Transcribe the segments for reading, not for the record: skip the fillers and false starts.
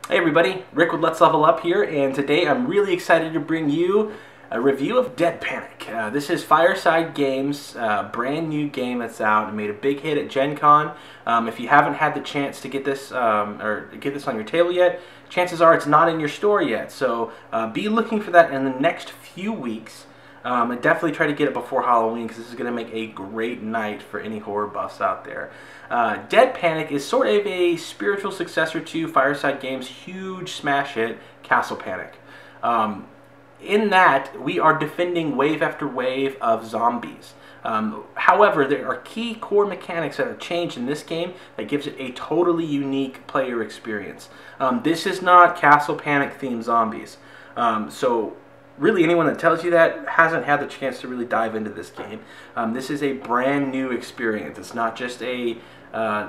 Hey everybody, Rick with Let's Level Up here, and today I'm really excited to bring you a review of Dead Panic. This is Fireside Games, brand new game that's out and made a big hit at Gen Con. If you haven't had the chance to get this or get this on your table yet, chances are it's not in your store yet. So be looking for that in the next few weeks. And definitely try to get it before Halloween because this is going to make a great night for any horror buffs out there. Dead Panic is sort of a spiritual successor to Fireside Games' huge smash hit, Castle Panic. In that, we are defending wave after wave of zombies. However, there are key core mechanics that are changed in this game that gives it a totally unique player experience. This is not Castle Panic themed zombies. So really, anyone that tells you that hasn't had the chance to really dive into this game. This is a brand new experience. It's not just a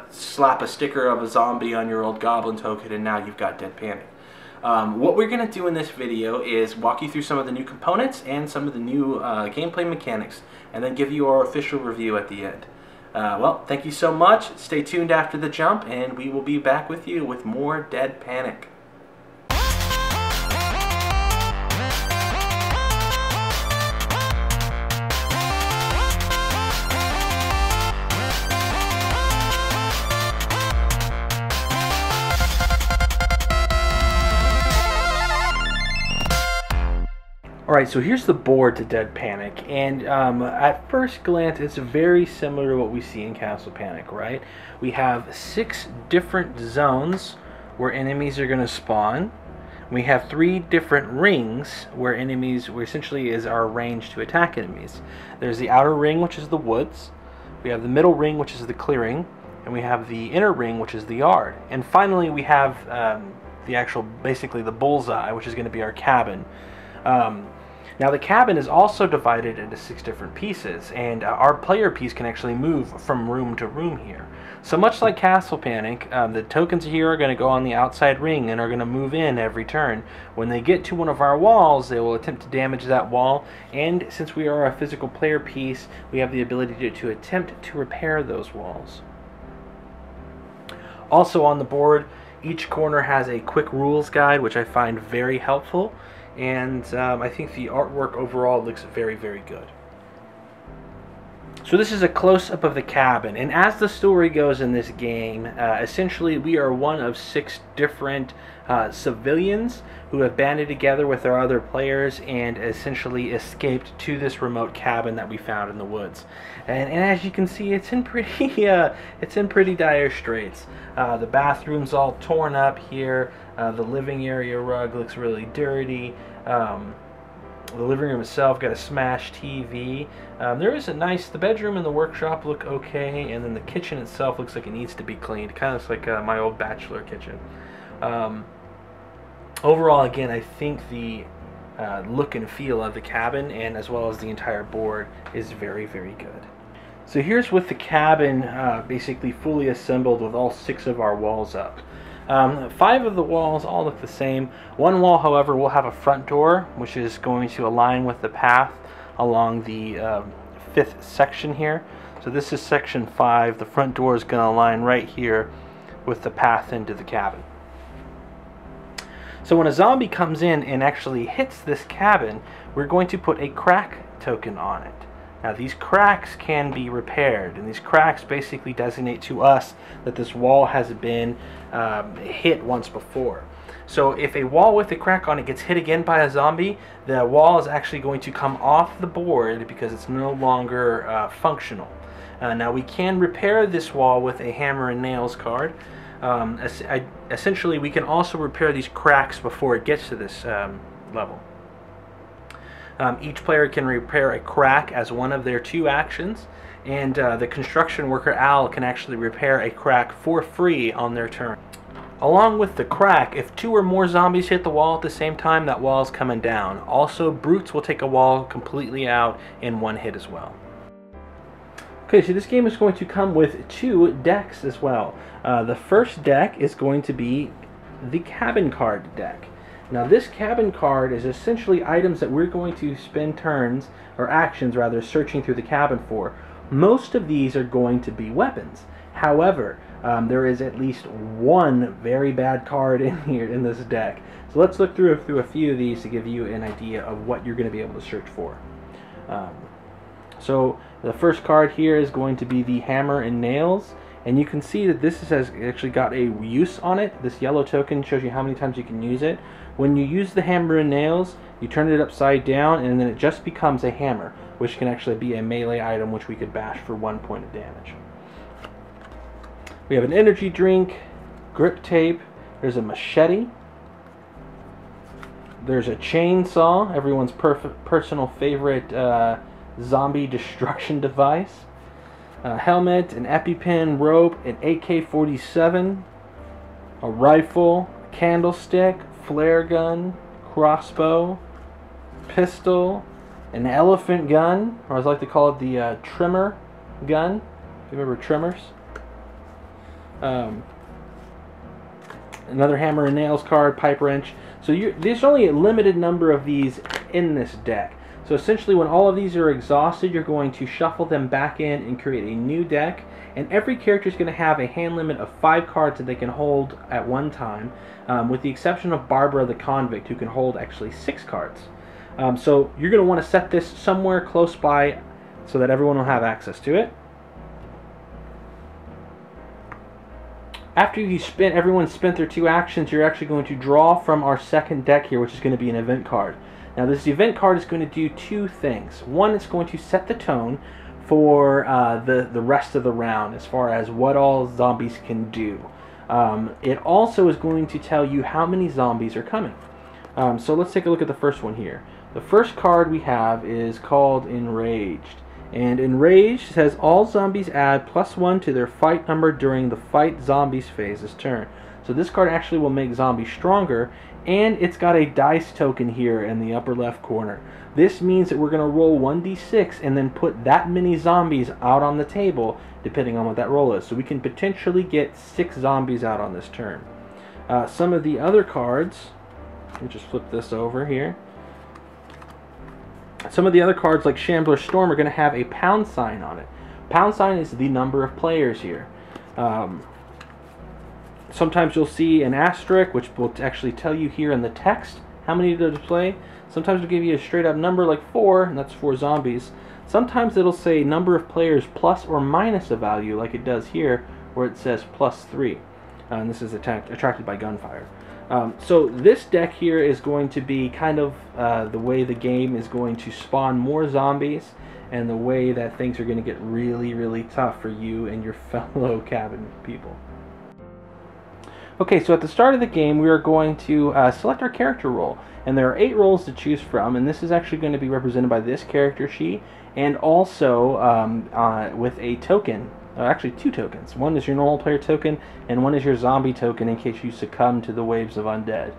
slap a sticker of a zombie on your old goblin token and now you've got Dead Panic. What we're going to do in this video is walk you through some of the new components and some of the new gameplay mechanics, and then give you our official review at the end. Well, thank you so much. Stay tuned after the jump, and we will be back with you with more Dead Panic. Alright, so here's the board to Dead Panic, and at first glance it's very similar to what we see in Castle Panic, right? We have 6 different zones where enemies are going to spawn. We have 3 different rings where essentially is our range to attack enemies. There's the outer ring, which is the woods. We have the middle ring, which is the clearing, and we have the inner ring, which is the yard. And finally we have basically the bullseye, which is going to be our cabin. Now the cabin is also divided into 6 different pieces, and our player piece can actually move from room to room here. So much like Castle Panic, the tokens here are going to go on the outside ring and are going to move in every turn. When they get to one of our walls, they will attempt to damage that wall, and since we are a physical player piece, we have the ability to attempt to repair those walls. Also on the board, each corner has a quick rules guide, which I find very helpful. And I think the artwork overall looks very, very good. So this is a close-up of the cabin, and as the story goes in this game, essentially we are one of 6 different civilians who have banded together with our other players and essentially escaped to this remote cabin that we found in the woods. And as you can see, it's in pretty dire straits. The bathroom's all torn up here. The living area rug looks really dirty. The living room itself got a smashed TV. The bedroom and the workshop look okay, and then the kitchen itself looks like it needs to be cleaned. Kind of looks like my old bachelor kitchen. Overall, again, I think the look and feel of the cabin, and as well as the entire board, is very, very good. So here's with the cabin basically fully assembled with all 6 of our walls up. 5 of the walls all look the same. One wall, however, will have a front door, which is going to align with the path along the 5th section here. So this is section 5. The front door is going to align right here with the path into the cabin. So when a zombie comes in and actually hits this cabin, we're going to put a crack token on it. Now these cracks can be repaired, and these cracks basically designate to us that this wall has been hit once before. So if a wall with a crack on it gets hit again by a zombie, the wall is actually going to come off the board because it's no longer functional. Now we can repair this wall with a hammer and nails card. Essentially we can also repair these cracks before it gets to this level. Each player can repair a crack as one of their 2 actions, and the construction worker Al can actually repair a crack for free on their turn. Along with the crack, if 2 or more zombies hit the wall at the same time, that wall is coming down. Also, brutes will take a wall completely out in 1 hit as well. Okay, so this game is going to come with 2 decks as well. The first deck is going to be the cabin card deck. Now this cabin card is essentially items that we're going to spend turns, or actions rather, searching through the cabin for. Most of these are going to be weapons. However, there is at least one very bad card in here in this deck. So let's look through a few of these to give you an idea of what you're going to be able to search for. So the first card here is going to be the Hammer and Nails, and you can see that this has actually got a use on it. This yellow token shows you how many times you can use it. When you use the Hammer and Nails, you turn it upside down and then it just becomes a hammer, which can actually be a melee item which we could bash for 1 point of damage. We have an energy drink, grip tape, there's a machete, there's a chainsaw, everyone's personal favorite zombie destruction device, a helmet, an EpiPen, rope, an AK-47, a rifle, a candlestick, flare gun, crossbow, pistol, an elephant gun, or as I like to call it, the trimmer gun. If you remember trimmers. Another Hammer and Nails card, pipe wrench. So there's only a limited number of these in this deck. So essentially when all of these are exhausted, you're going to shuffle them back in and create a new deck. And every character is going to have a hand limit of 5 cards that they can hold at one time, with the exception of Barbara the Convict, who can hold actually 6 cards. So you're going to want to set this somewhere close by so that everyone will have access to it. After everyone's spent their 2 actions, you're actually going to draw from our second deck here, which is going to be an event card. Now this event card is going to do 2 things. One, it's going to set the tone for the rest of the round as far as what all zombies can do. It also is going to tell you how many zombies are coming. So let's take a look at the first one here. The first card we have is called Enraged. And Enraged says all zombies add +1 to their fight number during the fight zombies phase this turn. So this card actually will make zombies stronger, and it's got a dice token here in the upper left corner. This means that we're going to roll 1d6 and then put that many zombies out on the table depending on what that roll is. So we can potentially get 6 zombies out on this turn. Some of the other cards, let me just flip this over here. Some of the other cards like Shambler Storm are going to have a pound sign on it. Pound sign is the number of players here. Sometimes you'll see an asterisk, which will actually tell you here in the text how many to play. Sometimes it'll give you a straight up number like 4, and that's 4 zombies. Sometimes it'll say number of players plus or minus a value, like it does here, where it says +3. And this is attracted by gunfire. So this deck here is going to be kind of the way the game is going to spawn more zombies, and the way that things are going to get really, really tough for you and your fellow cabin people. Okay, so at the start of the game, we are going to select our character role. And there are 8 roles to choose from, and this is actually going to be represented by this character sheet, and also with a token. Actually 2 tokens. One is your normal player token, and one is your zombie token in case you succumb to the waves of undead.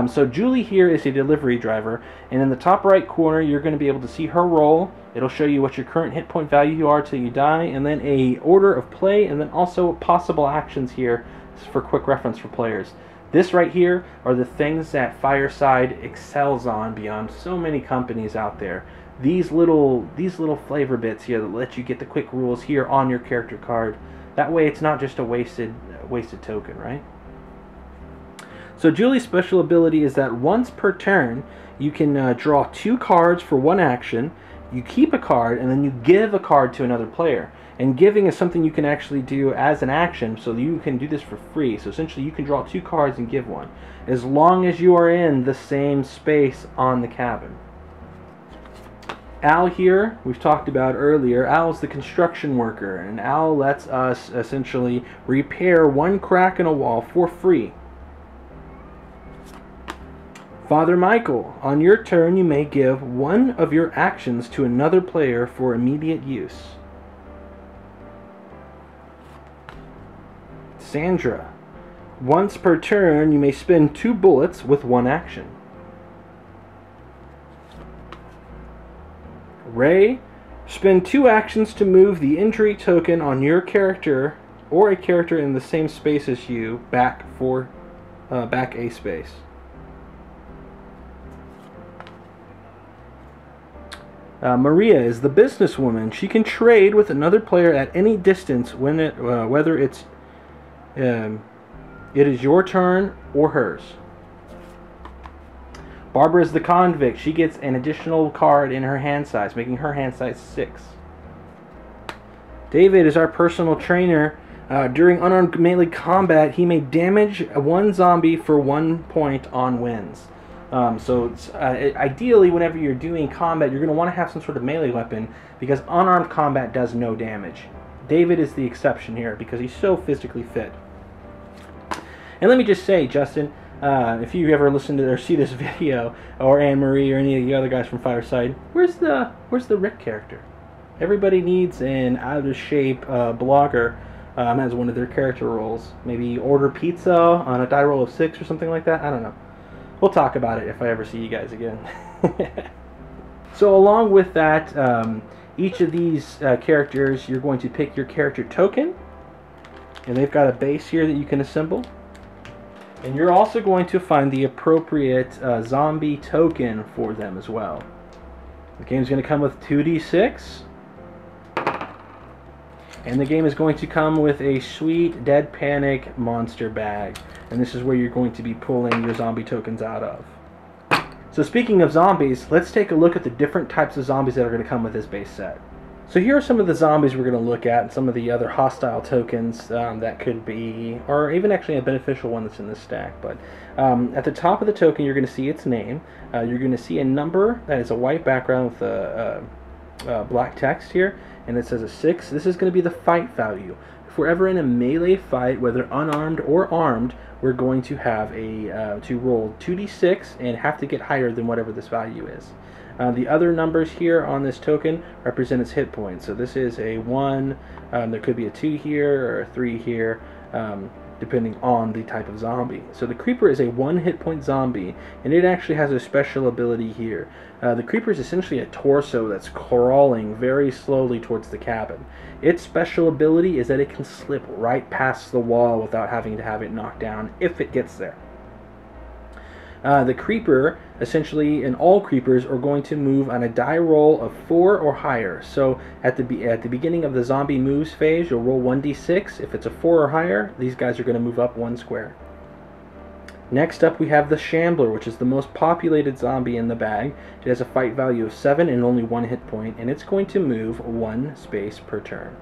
So Julie here is a delivery driver, and in the top right corner you're going to be able to see her role. It'll show you what your current hit point value you are till you die, and then a order of play, and then also possible actions here for quick reference for players. This right here are the things that Fireside excels on beyond so many companies out there. These little flavor bits here that let you get the quick rules here on your character card. That way it's not just a wasted token, right? So Julie's special ability is that once per turn you can draw 2 cards for 1 action, you keep a card, and then you give a card to another player. And giving is something you can actually do as an action, so you can do this for free. So essentially you can draw 2 cards and give 1, as long as you are in the same space on the cabin. Al here, we've talked about earlier, Al's the construction worker, and Al lets us essentially repair 1 crack in a wall for free. Father Michael, on your turn you may give 1 of your actions to another player for immediate use. Sandra, once per turn you may spend 2 bullets with 1 action. Ray, spend 2 actions to move the injury token on your character or a character in the same space as you back a space. Maria is the businesswoman. She can trade with another player at any distance when whether it's It is your turn or hers. Barbara is the convict. She gets an additional card in her hand size, making her hand size 6. David is our personal trainer. During unarmed melee combat, he may damage one zombie for 1 point on wins. So ideally, whenever you're doing combat, you're going to want to have some sort of melee weapon, because unarmed combat does no damage. David is the exception here because he's so physically fit. And let me just say, Justin, if you ever listen to or see this video, or Anne-Marie or any of the other guys from Fireside, where's the Rick character? Everybody needs an out-of-shape blogger as one of their character roles. Maybe order pizza on a die roll of 6 or something like that. I don't know. We'll talk about it if I ever see you guys again. So along with that, each of these characters, you're going to pick your character token, and they've got a base here that you can assemble. And you're also going to find the appropriate zombie token for them as well. The game's going to come with 2d6. And the game is going to come with a sweet Dead Panic monster bag. And this is where you're going to be pulling your zombie tokens out of. So speaking of zombies, let's take a look at the different types of zombies that are going to come with this base set. So here are some of the zombies we're going to look at, and some of the other hostile tokens that could be, or even actually a beneficial one that's in this stack. But at the top of the token, you're going to see its name. You're going to see a number that is a white background with a black text here, and it says a 6. This is going to be the fight value. If we're ever in a melee fight, whether unarmed or armed, we're going to have to roll 2d6 and have to get higher than whatever this value is. The other numbers here on this token represent its hit points. So this is a 1, there could be a 2 here or a 3 here, depending on the type of zombie. So the Creeper is a 1 hit point zombie, and it actually has a special ability here. The Creeper is essentially a torso that's crawling very slowly towards the cabin. Its special ability is that it can slip right past the wall without having to have it knocked down if it gets there. The Creeper, essentially, and all Creepers are going to move on a die roll of 4 or higher. So at the beginning of the zombie moves phase, you'll roll 1d6. If it's a 4 or higher, these guys are going to move up 1 square. Next up, we have the Shambler, which is the most populated zombie in the bag. It has a fight value of 7 and only 1 hit point, and it's going to move 1 space per turn.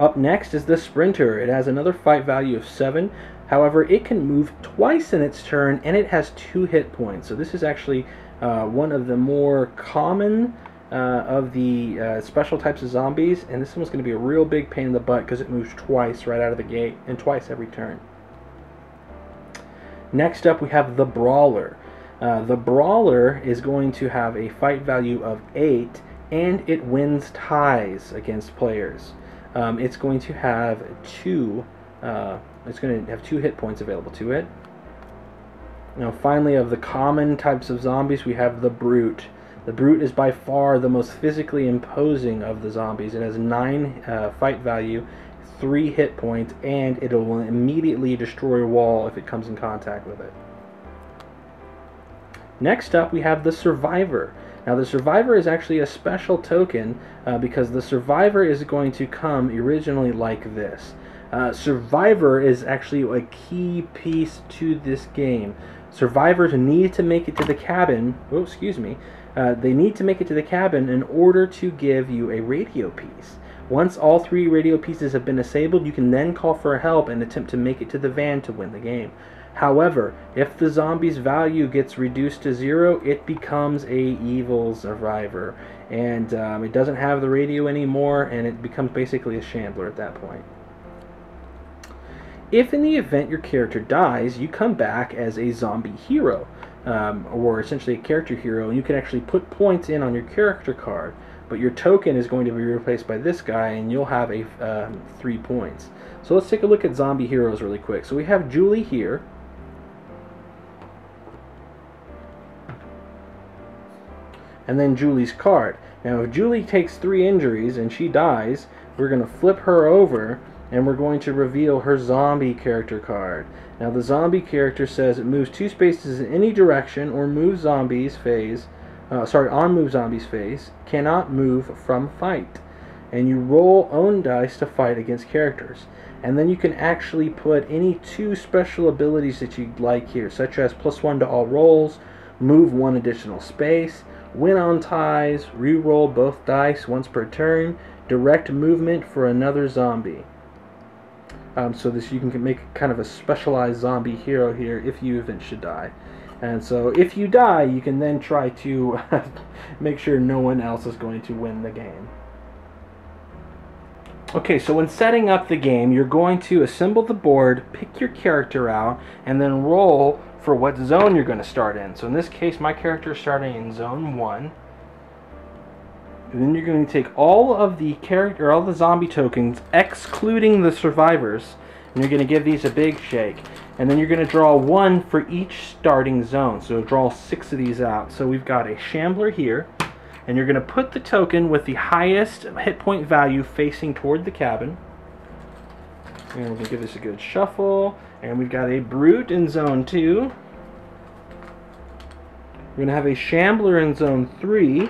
Up next is the Sprinter. It has another fight value of 7. However, it can move twice in its turn, and it has 2 hit points. So this is actually one of the more common of the special types of zombies, and this one's going to be a real big pain in the butt because it moves twice right out of the gate, and twice every turn. Next up, we have the Brawler. The Brawler is going to have a fight value of 8, and it wins ties against players. It's going to have 2 hit points available to it. Now finally, of the common types of zombies, we have the Brute. The Brute is by far the most physically imposing of the zombies. It has 9 fight value, 3 hit points, and it will immediately destroy a wall if it comes in contact with it. Next up, we have the Survivor. Now the Survivor is actually a special token because the Survivor is going to come originally like this. Survivor is actually a key piece to this game. Survivors need to make it to the cabin. Oh, excuse me. They need to make it to the cabin in order to give you a radio piece. Once all 3 radio pieces have been disabled, you can then call for help and attempt to make it to the van to win the game. However, if the zombie's value gets reduced to 0, it becomes a evil survivor, and it doesn't have the radio anymore, and it becomes basically a shambler at that point. If in the event your character dies, you come back as a zombie hero, or essentially a character hero, and you can actually put points in on your character card, but your token is going to be replaced by this guy, and you'll have a 3 points. So let's take a look at zombie heroes really quick. So we have Julie here. And then Julie's card. Now if Julie takes 3 injuries and she dies, we're going to flip her over and we're going to reveal her zombie character card. Now the zombie character says it moves 2 spaces in any direction or moves zombies phase, on move zombies phase, cannot move from fight. and you roll own dice to fight against characters. And then you can actually put any 2 special abilities that you'd like here, such as +1 to all rolls, move 1 additional space, win on ties, re-roll both dice once per turn, direct movement for another zombie. So this you can make kind of a specialized zombie hero here if you eventually should die. And so if you die, you can then try to make sure no one else is going to win the game. Okay, so when setting up the game, you're going to assemble the board, pick your character out, and then roll for what zone you're going to start in. So in this case, my character is starting in zone 1. And then you're going to take all of the all the zombie tokens, excluding the survivors, and you're going to give these a big shake. And then you're going to draw 1 for each starting zone. So draw 6 of these out. So we've got a shambler here, and you're going to put the token with the highest hit point value facing toward the cabin. And we're going to give this a good shuffle. And we've got a brute in zone 2. We're going to have a shambler in zone 3.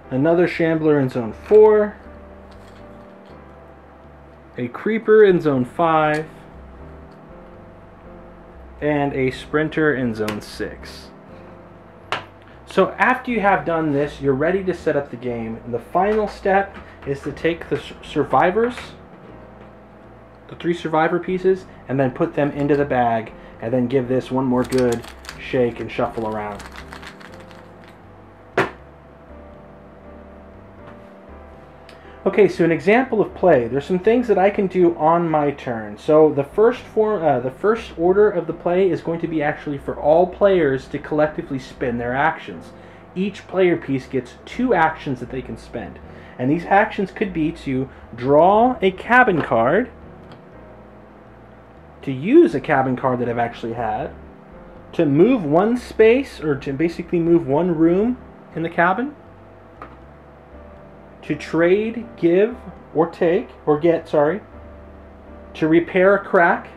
Another shambler in zone 4. A creeper in zone 5. And a sprinter in zone 6. So after you have done this, you're ready to set up the game. And the final step is to take the survivors, the 3 survivor pieces, and then put them into the bag, and then give this one more good shake and shuffle around. Okay, so an example of play. There's some things that I can do on my turn. So the first order of the play is going to be actually for all players to collectively spend their actions. Each player piece gets 2 actions that they can spend. And these actions could be to draw a cabin card, to use a cabin card that I've actually had, to move 1 space, or to basically move 1 room in the cabin, to trade, give, or take, or get, sorry, to repair a crack,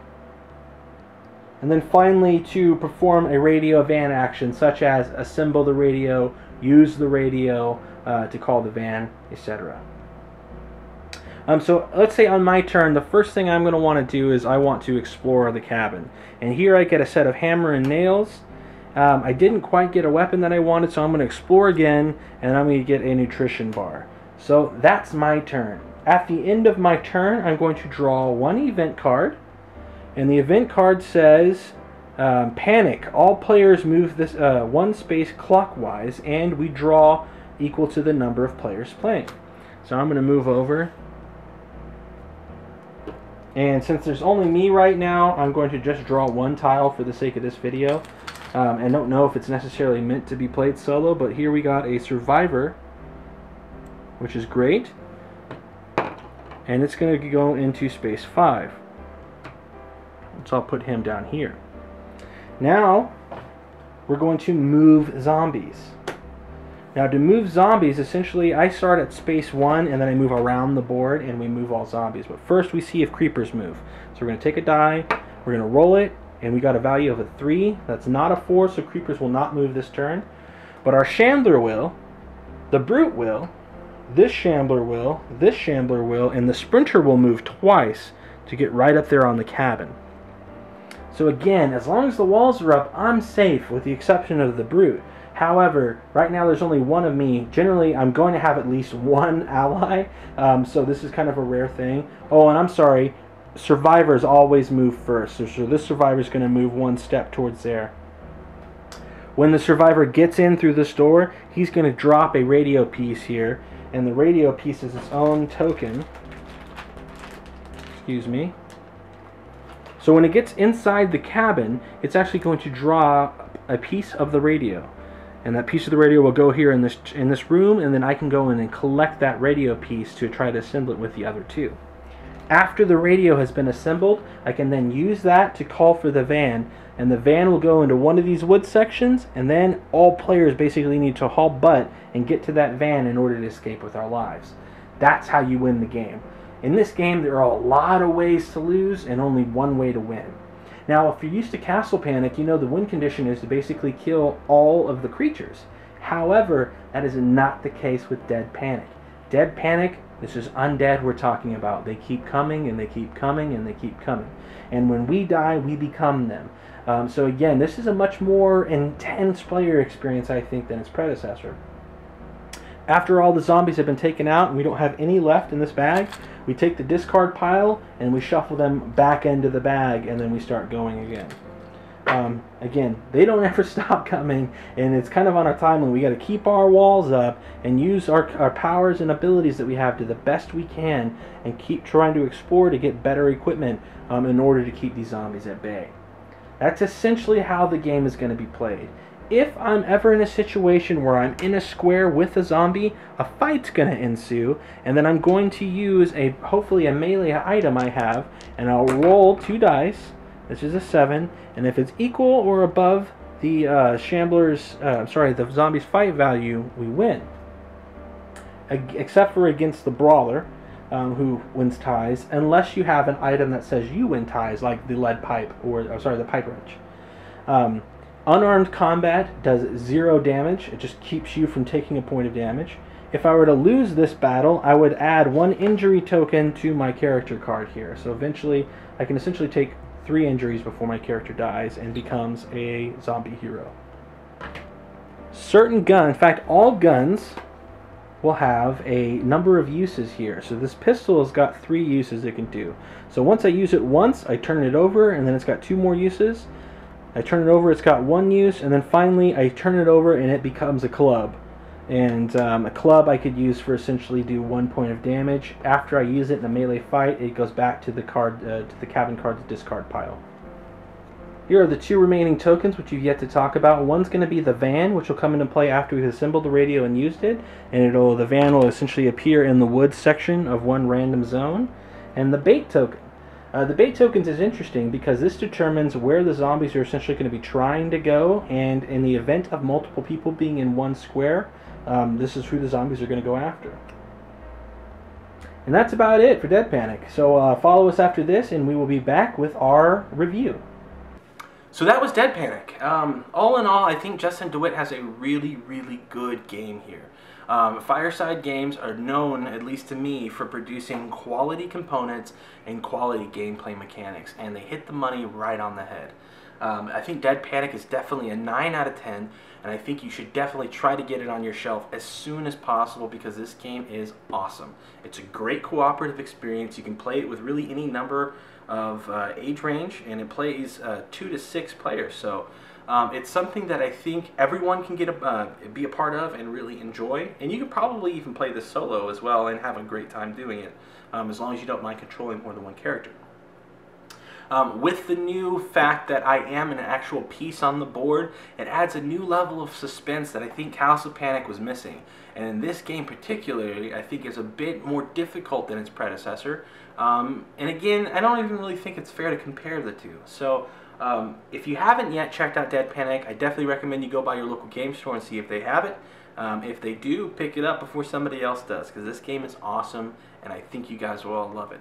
and then finally to perform a radio van action, such as assemble the radio, use the radio to call the van, etc. So let's say on my turn, the first thing I'm going to want to do is I want to explore the cabin. And here I get a set of hammer and nails. I didn't quite get a weapon that I wanted, so I'm going to explore again, and I'm going to get a nutrition bar. So that's my turn. At the end of my turn, I'm going to draw 1 event card, and the event card says, panic. All players move this 1 space clockwise, and we draw equal to the number of players playing. So I'm going to move over, and since there's only me right now, I'm going to just draw 1 tile for the sake of this video. I don't know if it's necessarily meant to be played solo, but here we got a survivor, which is great, and it's going to go into space 5. So I'll put him down here. Now we're going to move zombies. Now to move zombies, essentially I start at space 1 and then I move around the board and we move all zombies. But first we see if creepers move. So we're going to take a die, we're going to roll it, and we got a value of a 3. That's not a 4, so creepers will not move this turn. But our shambler will, the brute will, this shambler will, and the sprinter will move twice to get right up there on the cabin. So again, as long as the walls are up, I'm safe with the exception of the brute. However, right now there's only 1 of me. Generally, I'm going to have at least 1 ally, so this is kind of a rare thing. Oh, and I'm sorry, survivors always move first. So this survivor is going to move 1 step towards there. When the survivor gets in through this door, he's going to drop a radio piece here, and the radio piece is its own token. Excuse me. So when it gets inside the cabin, it's actually going to draw a piece of the radio. And that piece of the radio will go here in this room, and then I can go in and collect that radio piece to try to assemble it with the other 2. After the radio has been assembled, I can then use that to call for the van, and the van will go into one of these wood sections, and then all players basically need to haul butt and get to that van in order to escape with our lives. That's how you win the game. In this game, there are a lot of ways to lose and only 1 way to win. Now, if you're used to Castle Panic, you know the win condition is to basically kill all of the creatures. However, that is not the case with Dead Panic. Dead Panic, this is undead we're talking about. They keep coming and they keep coming and they keep coming. And when we die, we become them. So again, this is a much more intense player experience, I think, than its predecessor. After all the zombies have been taken out and we don't have any left in this bag, we take the discard pile and we shuffle them back into the bag, and then we start going again. Again, they don't ever stop coming, and it's kind of on our timeline. We got to keep our walls up and use our powers and abilities that we have to the best we can, and keep trying to explore to get better equipment in order to keep these zombies at bay. That's essentially how the game is going to be played. If I'm ever in a situation where I'm in a square with a zombie, a fight's going to ensue, and then I'm going to use hopefully a melee item I have, and I'll roll 2 dice. This is a 7, and if it's equal or above the the zombie's fight value, we win. Except for against the brawler, who wins ties, unless you have an item that says you win ties, like the lead pipe or the pipe wrench. Unarmed combat does 0 damage. It just keeps you from taking a point of damage. If I were to lose this battle, I would add 1 injury token to my character card here. So eventually, I can essentially take 3 injuries before my character dies and becomes a zombie hero. Certain guns, in fact, all guns will have a number of uses here. So this pistol has got 3 uses it can do. So once I use it once, I turn it over, and then it's got 2 more uses. I turn it over, it's got 1 use, and then finally I turn it over and it becomes a club. And a club I could use for essentially do 1 point of damage. After I use it in a melee fight, it goes back to the cabin card's discard pile. Here are the 2 remaining tokens which you've yet to talk about. One's going to be the van, which will come into play after we've assembled the radio and used it, and the van will essentially appear in the woods section of 1 random zone. And the bait token. The bait tokens is interesting because this determines where the zombies are essentially going to be trying to go, and in the event of multiple people being in 1 square, this is who the zombies are going to go after. And that's about it for Dead Panic. So follow us after this, and we will be back with our review. So that was Dead Panic. All in all, I think Justin DeWitt has a really, really good game here. Fireside Games are known, at least to me, for producing quality components and quality gameplay mechanics, and they hit the money right on the head. I think Dead Panic is definitely a 9 out of 10, and I think you should definitely try to get it on your shelf as soon as possible because this game is awesome. It's a great cooperative experience. You can play it with really any number of age range, and it plays 2 to 6 players. So it's something that I think everyone can be a part of and really enjoy. And you can probably even play this solo as well and have a great time doing it, as long as you don't mind controlling more than 1 character. With the new fact that I am an actual piece on the board, it adds a new level of suspense that I think House of Panic was missing. And in this game particularly, I think is a bit more difficult than its predecessor. And again, I don't even really think it's fair to compare the two. So if you haven't yet checked out Dead Panic, I definitely recommend you go by your local game store and see if they have it. If they do, pick it up before somebody else does, because this game is awesome, and I think you guys will all love it.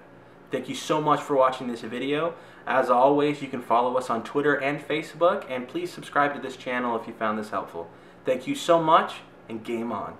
Thank you so much for watching this video. As always, you can follow us on Twitter and Facebook, and please subscribe to this channel if you found this helpful. Thank you so much, and game on.